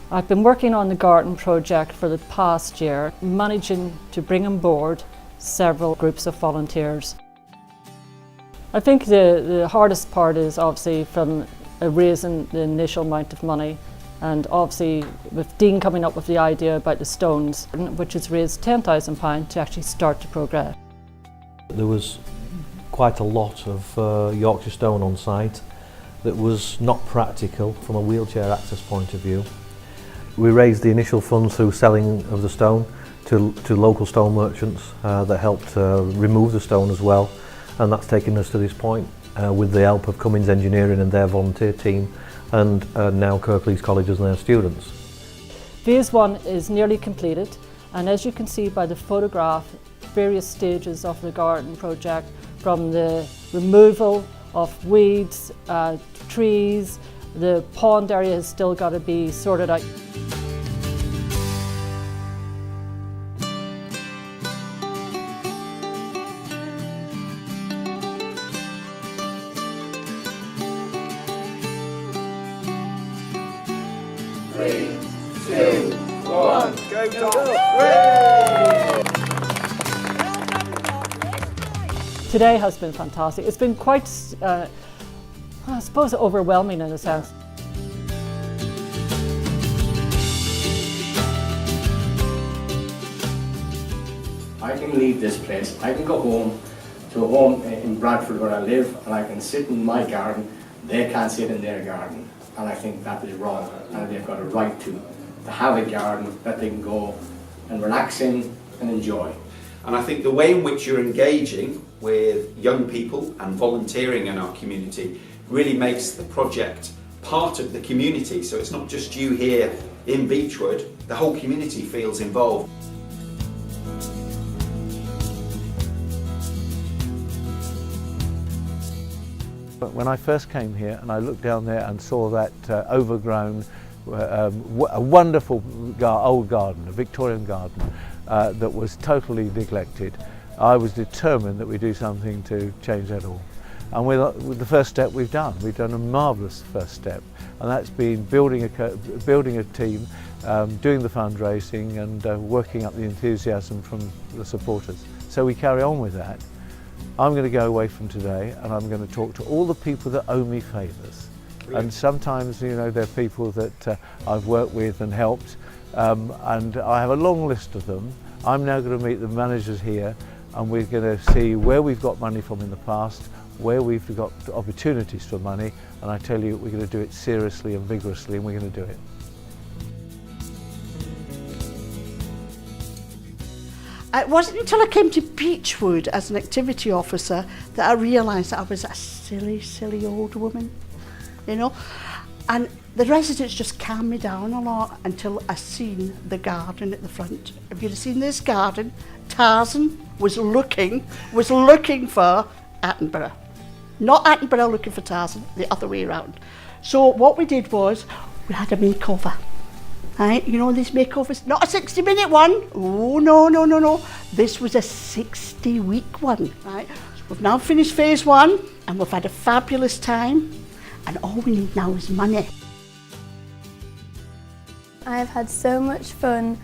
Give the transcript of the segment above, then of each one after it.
I've been working on the garden project for the past year, managing to bring on board several groups of volunteers. I think the hardest part is obviously from raising the initial amount of money, and obviously with Dean coming up with the idea about the stones, which has raised £10,000 to actually start the progress. There was quite a lot of Yorkshire stone on site that was not practical from a wheelchair access point of view. We raised the initial funds through selling of the stone to local stone merchants that helped remove the stone as well, and that's taken us to this point with the help of Cummins Engineering and their volunteer team, and now Kirklees Colleges and their students. Phase 1 is nearly completed, and as you can see by the photograph, various stages of the garden project, from the removal of weeds, trees, the pond area has still got to be sorted out. Three, two, one, go, go! Today has been fantastic. It's been quite, I suppose, overwhelming in a sense. I can leave this place, I can go home to a home in Bradford where I live, and I can sit in my garden. They can't sit in their garden, and I think that is wrong, and they've got a right to have a garden that they can go and relax in and enjoy. And I think the way in which you're engaging with young people and volunteering in our community really makes the project part of the community. So it's not just you here in Beechwood, the whole community feels involved. When I first came here and I looked down there and saw that overgrown, a wonderful old garden, a Victorian garden, that was totally neglected, I was determined that we do something to change that all. And with the first step we've done a marvellous first step, and that's been building a team, doing the fundraising and working up the enthusiasm from the supporters. So we carry on with that. I'm going to go away from today and I'm going to talk to all the people that owe me favours. And sometimes, you know, they're people that I've worked with and helped, and I have a long list of them. I'm now going to meet the managers here, and we're going to see where we've got money from in the past, where we've got opportunities for money, and I tell you, we're going to do it seriously and vigorously, and we're going to do it. It wasn't until I came to Beechwood as an activity officer that I realised that I was a silly, silly old woman, you know. And the residents just calmed me down a lot until I seen the garden at the front. If you'd have seen this garden, Tarzan was looking for Attenborough. Not Attenborough looking for Tarzan, the other way around. So what we did was, we had a makeover. Right, you know these makeovers, not a 60-minute one. Oh, no, no, no, no. This was a 60-week one, right? So we've now finished phase 1 and we've had a fabulous time, and all we need now is money. I have had so much fun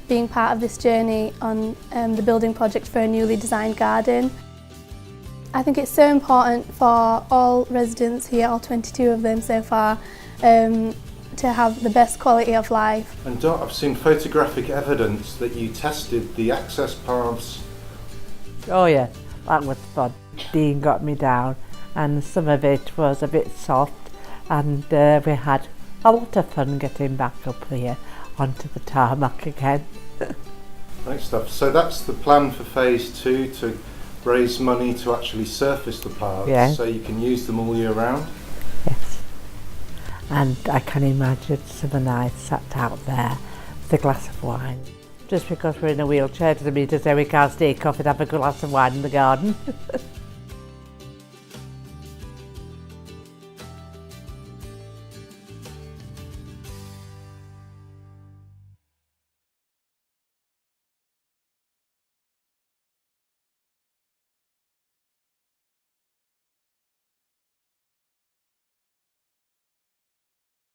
being part of this journey on the building project for a newly designed garden. I think it's so important for all residents here, all 22 of them so far, to have the best quality of life. And Dot, I've seen photographic evidence that you tested the access paths. Oh yeah, that was fun. Dean got me down and some of it was a bit soft, and we had a lot of fun getting back up here onto the tarmac again. Nice stuff. So that's the plan for phase 2, to raise money to actually surface the paths, so you can use them all year round? Yes. And I can imagine some nights sat out there with a glass of wine. Just because we're in a wheelchair doesn't mean to say we can't sneak off and have a glass of wine in the garden.